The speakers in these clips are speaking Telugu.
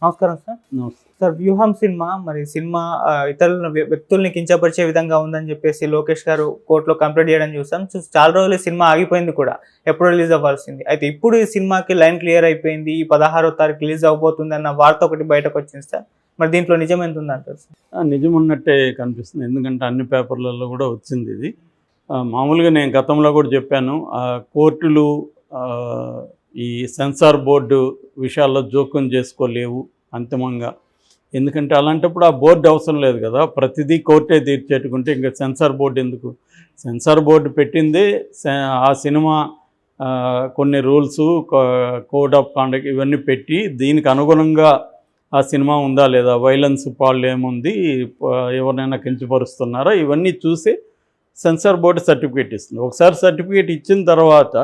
నమస్కారం సార్. నమస్తే. సార్ 'వ్యూహం' సినిమా సినిమా ఇతరుల వ్యక్తుల్ని కించపరిచే విధంగా ఉందని చెప్పేసి లోకేష్ గారు కోర్టులో కంప్లైంట్ చేయడం చూసాం. చాలా రోజులు ఈ సినిమా ఆగిపోయింది కూడా. ఎప్పుడు రిలీజ్ అవ్వాల్సింది. అయితే ఇప్పుడు ఈ సినిమాకి లైన్ క్లియర్ అయిపోయింది. ఈ 16వ తారీఖు రిలీజ్ అవ్వబోతుంది అన్న వార్త ఒకటి బయటకొచ్చింది సార్. మరి దీంట్లో నిజం ఎంత ఉందంటారు సార్? నిజం ఉన్నట్టే కనిపిస్తుంది. ఎందుకంటే అన్ని పేపర్లలో కూడా వచ్చింది ఇది. మామూలుగా నేను గతంలో కూడా చెప్పాను. కోర్టులు ఈ సెన్సార్ బోర్డు విషయాల్లో జోక్యం చేసుకోలేవు అంతిమంగా. ఎందుకంటే అలాంటప్పుడు ఆ బోర్డు అవసరం లేదు కదా. ప్రతిదీ కోర్టే తీర్చేట్టుకుంటే ఇంకా సెన్సార్ బోర్డు ఎందుకు? సెన్సార్ బోర్డు పెట్టిందే ఆ సినిమా కొన్ని రూల్స్, కోడ్ ఆఫ్ కాండక్ట్ ఇవన్నీ పెట్టి దీనికి అనుగుణంగా ఆ సినిమా ఉందా లేదా, వైలెన్స్ పాళ్ళు ఏముంది, ఎవరినైనా కించపరుస్తున్నారా, ఇవన్నీ చూసి సెన్సార్ బోర్డు సర్టిఫికేట్ ఇస్తుంది. ఒకసారి సర్టిఫికేట్ ఇచ్చిన తర్వాత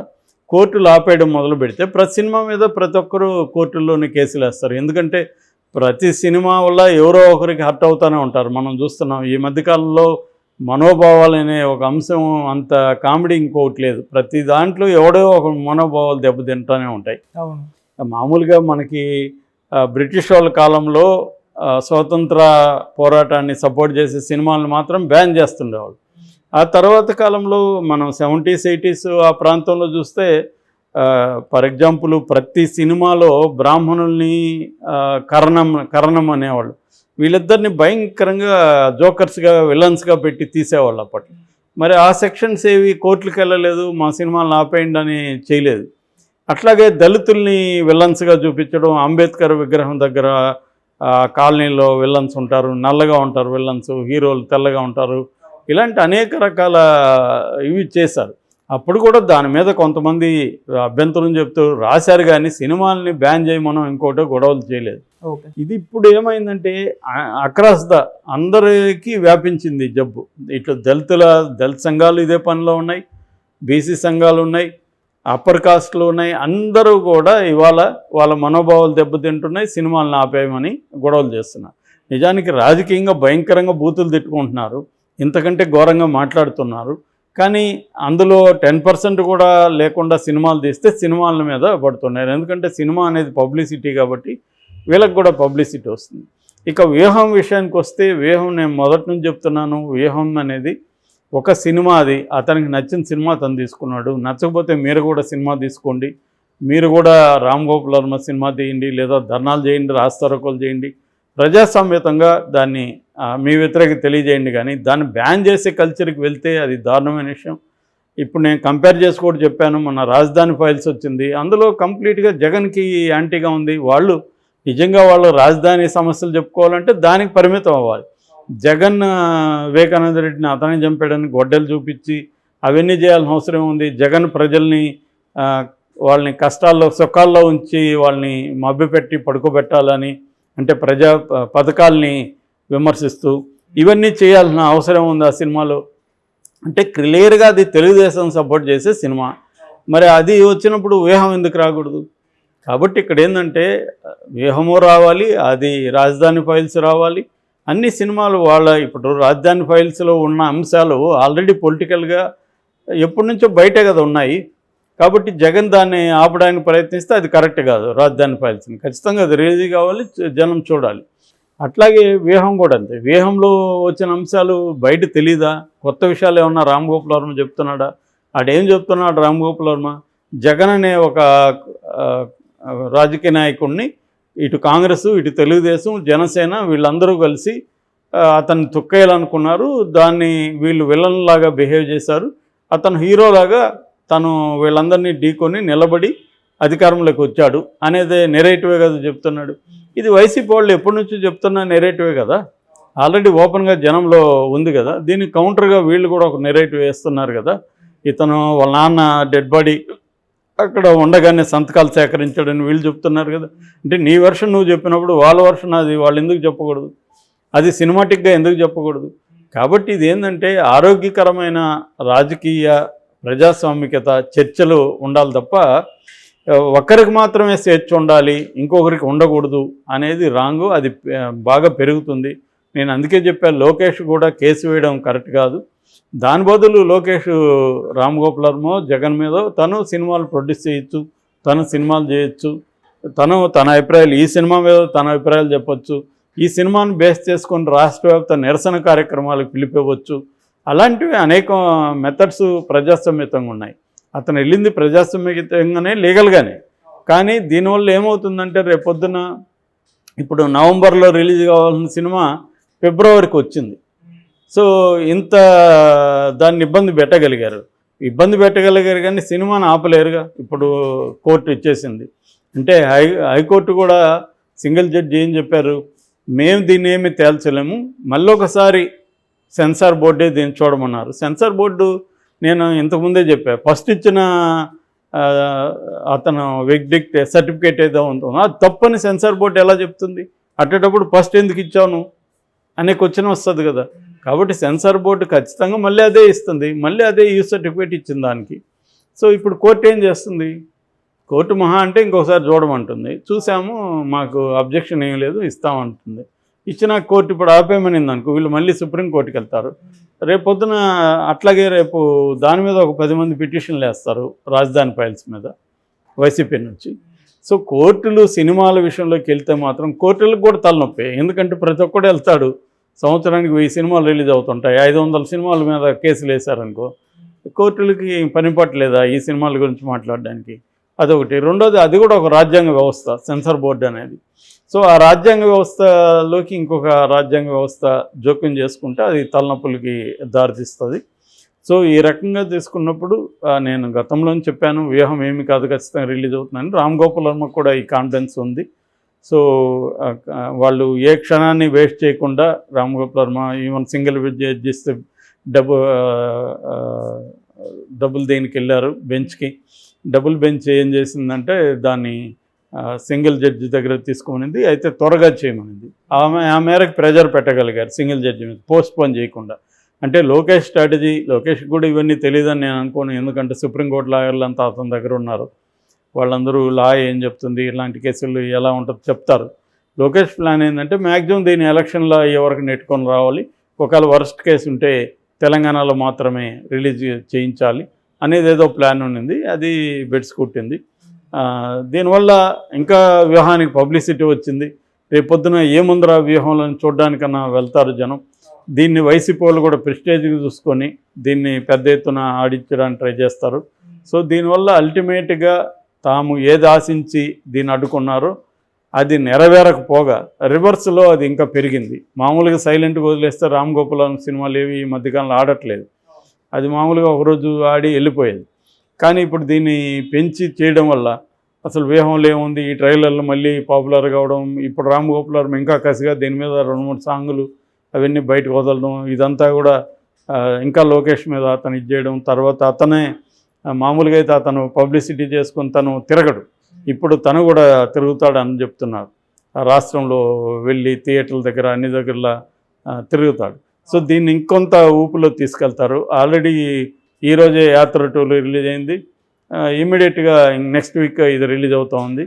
కోర్టులు ఆపేయడం మొదలు పెడితే ప్రతి సినిమా మీద ప్రతి ఒక్కరూ కోర్టుల్లోనే కేసులు వేస్తారు. ఎందుకంటే ప్రతి సినిమా వల్ల ఎవరో ఒకరికి హర్ట్ అవుతూనే ఉంటారు. మనం చూస్తున్నాం ఈ మధ్యకాలంలో మనోభావాలు అనే ఒక అంశం అంత కామెడీ ఇంకోటి లేదు. ప్రతి దాంట్లో ఎవడో ఒక మనోభావాలు దెబ్బతింటూనే ఉంటాయి. మామూలుగా మనకి బ్రిటిష్ వాళ్ళ కాలంలో స్వాతంత్ర పోరాటాన్ని సపోర్ట్ చేసే సినిమాలను మాత్రం బ్యాన్ చేస్తుండేవాళ్ళు. ఆ తర్వాత కాలంలో మనం 70s 80s ఆ ప్రాంతంలో చూస్తే ఫర్ ఎగ్జాంపుల్ ప్రతి సినిమాలో బ్రాహ్మణుల్ని కరణం అనేవాళ్ళు. వీళ్ళిద్దరిని భయంకరంగా జోకర్స్గా, విలన్స్గా పెట్టి తీసేవాళ్ళు అప్పట్లో. మరి ఆ సెక్షన్స్ ఏవి కోర్టులకు వెళ్ళలేదు, మా సినిమాలను ఆపేయండి అని చేయలేదు. అట్లాగే దళితుల్ని విలన్స్గా చూపించడం, అంబేద్కర్ విగ్రహం దగ్గర కాలనీలో విలన్స్ ఉంటారు, నల్లగా ఉంటారు విలన్స్, హీరోలు తెల్లగా ఉంటారు, ఇలాంటి అనేక రకాల ఇవి చేశారు. అప్పుడు కూడా దాని మీద కొంతమంది అభ్యంతరం చెప్తూ రాశారు, కానీ సినిమాలని బ్యాన్ చేయమనం ఇంకోటో గొడవలు చేయలేదు. ఇది ఇప్పుడు ఏమైందంటే అక్రాస్ అందరికీ వ్యాపించింది జబ్బు. ఇట్లా దళిత సంఘాలు ఇదే పనిలో ఉన్నాయి, బీసీ సంఘాలు ఉన్నాయి, అప్పర్ కాస్ట్లు ఉన్నాయి. అందరూ కూడా ఇవాళ వాళ్ళ మనోభావాలు దెబ్బతింటున్నాయి, సినిమాలను ఆపేయమని గొడవలు చేస్తున్నారు. నిజానికి రాజకీయంగా భయంకరంగా బూతులు తిట్టుకుంటున్నారు, ఇంతకంటే ఘోరంగా మాట్లాడుతున్నారు. కానీ అందులో 10% కూడా లేకుండా సినిమాలు తీస్తే సినిమాల మీద పడుతున్నారు. ఎందుకంటే సినిమా అనేది పబ్లిసిటీ కాబట్టి వీళ్ళకి కూడా పబ్లిసిటీ వస్తుంది. ఇక వ్యూహం విషయానికి వస్తే, వ్యూహం నేను మొదటి నుంచి చెప్తున్నాను, వ్యూహం అనేది ఒక సినిమా. అది అతనికి నచ్చిన సినిమా తను తీసుకున్నాడు. నచ్చకపోతే మీరు కూడా సినిమా తీసుకోండి, మీరు కూడా రామ్ గోపాల్ వర్మ సినిమా తీయండి, లేదా ధర్నాలు చేయండి, రాస్తారోకోలు చేయండి, ప్రజాస్వామ్యతంగా దాన్ని మీ వ్యతిరేక తెలియజేయండి. కానీ దాన్ని బ్యాన్ చేసే కల్చర్కి వెళ్తే అది దారుణమైన విషయం. ఇప్పుడు నేను కంపేర్ చేసి కూడా చెప్పాను, మన రాజధాని ఫైల్స్ వచ్చింది, అందులో కంప్లీట్గా జగన్కి యాంటీగా ఉంది. వాళ్ళు నిజంగా వాళ్ళు రాజధాని సమస్యలు చెప్పుకోవాలంటే దానికి పరిమితం అవ్వాలి. జగన్ వివేకానంద రెడ్డిని అతనే చంపాడని గొడ్డలు చూపించి అవన్నీ చేయాల్సిన అవసరం ఉంది. జగన్ ప్రజల్ని వాళ్ళని కష్టాల్లో సుఖాల్లో ఉంచి వాళ్ళని మభ్యపెట్టి పడుకోబెట్టాలని, అంటే ప్రజా పథకాల్ని విమర్శిస్తూ ఇవన్నీ చేయాల్సిన అవసరం ఉంది ఆ సినిమాలో. అంటే క్లియర్గా అది తెలుగుదేశం సపోర్ట్ చేసే సినిమా. మరి అది వచ్చినప్పుడు వ్యూహం ఎందుకు రాకూడదు? కాబట్టి ఇక్కడ ఏంటంటే వ్యూహము రావాలి, అది రాజధాని ఫైల్స్ రావాలి, అన్ని సినిమాలు ఇప్పుడు రాజధాని ఫైల్స్లో ఉన్న అంశాలు ఆల్రెడీ పొలిటికల్గా ఎప్పటి నుంచో బయటే కదా ఉన్నాయి. కాబట్టి జగన్ దాన్ని ఆపడానికి ప్రయత్నిస్తే అది కరెక్ట్ కాదు. రాజధాని ఫైల్స్ని ఖచ్చితంగా అది రిలీజ్ కావాలి, జనం చూడాలి. అట్లాగే వ్యూహం కూడా అంతే. వ్యూహంలో వచ్చిన అంశాలు బయట తెలీదా? కొత్త విషయాలు ఏమన్నా రామ్ గోపాల్ వర్మ చెప్తున్నాడా? ఆడేం చెప్తున్నాడు రామ్ గోపాల్ వర్మ? జగన్ అనే ఒక రాజకీయ నాయకుడిని ఇటు కాంగ్రెస్, ఇటు తెలుగుదేశం, జనసేన వీళ్ళందరూ కలిసి అతన్ని తొక్కేయాలనుకున్నారు. దాన్ని వీళ్ళు విలన్లాగా బిహేవ్ చేశారు. అతను హీరోలాగా తను వీళ్ళందరినీ ఢీకొని నిలబడి అధికారంలోకి వచ్చాడు అనేది నెరేటివే కదా చెప్తున్నాడు. ఇది వైసీపీ వాళ్ళు ఎప్పటి నుంచో చెప్తున్న నెరేటివే కదా, ఆల్రెడీ ఓపెన్గా జనంలో ఉంది కదా. దీనికి కౌంటర్గా వీళ్ళు కూడా ఒక నెరేటివ్ వేస్తున్నారు కదా. ఇతను వాళ్ళ నాన్న డెడ్ బాడీ అక్కడ ఉండగానే సంతకాలు సేకరించాడని వీళ్ళు చెప్తున్నారు కదా. అంటే నీ వర్షన్ నువ్వు చెప్పినప్పుడు వాళ్ళ వర్షన్ అది వాళ్ళు ఎందుకు చెప్పకూడదు? అది సినిమాటిక్గా ఎందుకు చెప్పకూడదు? కాబట్టి ఇది ఏంటంటే ఆరోగ్యకరమైన రాజకీయ ప్రజాస్వామికత చర్చలు ఉండాలి తప్ప ఒక్కరికి మాత్రమే స్వేచ్ఛ ఉండాలి, ఇంకొకరికి ఉండకూడదు అనేది రాంగు. అది బాగా పెరుగుతుంది. నేను అందుకే చెప్పాను, లోకేష్ కూడా కేసు వేయడం కరెక్ట్ కాదు. దాని బదులు లోకేష్ రామ్ గోపాల్ వర్మ జగన్ మీద తను సినిమాలు ప్రొడ్యూస్ చేయొచ్చు, తను సినిమాలు చేయొచ్చు, తన అభిప్రాయాలు, ఈ సినిమా మీద తన అభిప్రాయాలు చెప్పొచ్చు. ఈ సినిమాను బేస్ చేసుకొని రాష్ట్ర వ్యాప్త నిరసన కార్యక్రమాలకు పిలిపివ్వచ్చు. అలాంటివి అనేక మెథడ్స్ ప్రజాస్వామ్యతంగా ఉన్నాయి. అతను వెళ్ళింది ప్రజాస్వామ్యతంగానే, లీగల్గానే. కానీ దీనివల్ల ఏమవుతుందంటే రేపొద్దున ఇప్పుడు నవంబర్లో రిలీజ్ కావాల్సిన సినిమా ఫిబ్రవరికి వచ్చింది. సో ఇంత దాన్ని ఇబ్బంది పెట్టగలిగారు కానీ సినిమాను ఆపలేరుగా. ఇప్పుడు కోర్టు ఇచ్చేసింది. అంటే హైకోర్టు కూడా సింగిల్ జడ్జి ఏం చెప్పారు, మేము దీన్ని ఏమి తేల్చలేము, మళ్ళీ ఒకసారి సెన్సార్ బోర్డే దీన్ని చూడమన్నారు. సెన్సార్ బోర్డు నేను ఇంతకుముందే చెప్పా, ఫస్ట్ ఇచ్చిన అతను వెర్డిక్ట్ సర్టిఫికేట్ ఏదో ఉంటుందో అది తప్పని సెన్సార్ బోర్డు ఎలా చెప్తుంది? అట్టేటప్పుడు ఫస్ట్ ఎందుకు ఇచ్చాను అనే క్వశ్చన్ వస్తుంది కదా. కాబట్టి సెన్సార్ బోర్డు ఖచ్చితంగా మళ్ళీ అదే ఇస్తుంది, మళ్ళీ అదే యూజ్ సర్టిఫికేట్ ఇచ్చింది దానికి. సో ఇప్పుడు కోర్టు ఏం చేస్తుంది? కోర్టు మహా అంటే ఇంకోసారి చూడమంటుంది. చూసాము, మాకు అబ్జెక్షన్ ఏం లేదు, ఇస్తామంటుంది. ఇచ్చిన కోర్టు ఇప్పుడు ఆపేయమనింది అనుకో, వీళ్ళు మళ్ళీ సుప్రీంకోర్టుకి వెళ్తారు. రేపొద్దున అట్లాగే రేపు దాని మీద ఒక 10 మంది పిటిషన్లు వేస్తారు రాజధాని ఫైల్స్ మీద వైసీపీ నుంచి. సో కోర్టులు సినిమాల విషయంలోకి వెళ్తే మాత్రం కోర్టులకు కూడా తలనొప్పి. ఎందుకంటే ప్రతి ఒక్కడు వెళ్తాడు, సంవత్సరానికి 1000 సినిమాలు రిలీజ్ అవుతుంటాయి, 500 సినిమాల మీద కేసులు వేశారనుకో, కోర్టులకి పని పట్టలేదా ఈ సినిమాల గురించి మాట్లాడడానికి? అదొకటి. రెండోది, అది కూడా ఒక రాజ్యాంగ వ్యవస్థ, సెన్సార్ బోర్డు అనేది. సో ఆ రాజ్యాంగ వ్యవస్థలోకి ఇంకొక రాజ్యాంగ వ్యవస్థ జోక్యం చేసుకుంటే అది తలనొప్పులకి దారితీస్తుంది. సో ఈ రకంగా తీసుకున్నప్పుడు నేను గతంలో చెప్పాను, వ్యూహం ఏమి కాదు, ఖచ్చితంగా రిలీజ్ అవుతుందని. రామ్ గోపాల్ వర్మ కూడా ఈ కాన్ఫిడెన్స్ ఉంది. సో వాళ్ళు ఏ క్షణాన్ని వేస్ట్ చేయకుండా Ram Gopal Varma even single judge ఇస్తే డబుల్ దేనికి వెళ్ళారు బెంచ్కి. డబుల్ బెంచ్ ఏం చేసిందంటే దాన్ని సింగిల్ జడ్జి దగ్గర తీసుకోమనింది, అయితే త్వరగా చేయమనింది. ఆ మేరకు ప్రెజర్ పెట్టగలిగారు సింగిల్ జడ్జి మీద, పోస్ట్పోన్ చేయకుండా. అంటే లోకేష్ స్ట్రాటజీ, లోకేష్ కూడా ఇవన్నీ తెలియదని నేను అనుకోను. ఎందుకంటే సుప్రీంకోర్టు లాయర్లు అంతా అతని దగ్గర ఉన్నారు, వాళ్ళందరూ లా ఏం చెప్తుంది, ఇలాంటి కేసులు ఎలా ఉంటుందో చెప్తారు. లోకేష్ ప్లాన్ ఏంటంటే మ్యాక్సిమం దీన్ని ఎలక్షన్లో అయ్యే వరకు నెట్టుకొని రావాలి, ఒకవేళ వర్స్ట్ కేసు ఉంటే తెలంగాణలో మాత్రమే రిలీజ్ చేయించాలి అనేది ఏదో ప్లాన్ ఉండింది. అది బెడ్స్ కుట్టింది. దీనివల్ల ఇంకా వ్యూహానికి పబ్లిసిటీ వచ్చింది. రేపొద్దున ఏముందిరా వ్యూహంలో చూడడానికన్నా వెళ్తారు జనం. దీన్ని వైసీపీ వాళ్ళు కూడా ప్రెస్టేజ్గా చూసుకొని దీన్ని పెద్ద ఎత్తున ఆడించడానికి ట్రై చేస్తారు. సో దీనివల్ల అల్టిమేట్గా తాము ఏది ఆశించి దీన్ని అడ్డుకున్నారో అది నెరవేరకపోగా రివర్స్లో అది ఇంకా పెరిగింది. మామూలుగా సైలెంట్గా వదిలేస్తే రామ్ గోపాల్ సినిమాలు ఏవి ఈ మధ్యకాలంలో ఆడట్లేదు. అది మామూలుగా ఒకరోజు ఆడి వెళ్ళిపోయేది. కానీ ఇప్పుడు దీన్ని పెంచి చేయడం వల్ల అసలు వ్యూహంలో ఏముంది, ఈ ట్రైలర్లు మళ్ళీ పాపులర్ కావడం, ఇప్పుడు రామ్ గోపాల్ వర్మ ఇంకా కసిగా దీని మీద 2-3 సాంగులు అవన్నీ బయటకు వదలడం, ఇదంతా కూడా ఇంకా లోకేష్ మీద అతను ఇది చేయడం. తర్వాత అతనే మామూలుగా అయితే అతను పబ్లిసిటీ చేసుకొని తను తిరగడు, ఇప్పుడు తను కూడా తిరుగుతాడని చెప్తున్నారు. రాష్ట్రంలో వెళ్ళి థియేటర్ల దగ్గర అన్ని దగ్గరలా తిరుగుతాడు. సో దీన్ని ఇంకొంత ఊపులో తీసుకెళ్తారు. ఆల్రెడీ ఈరోజే యాత్ర 2 రిలీజ్ అయింది, ఇమీడియట్గా నెక్స్ట్ వీక్ ఇది రిలీజ్ అవుతూ ఉంది.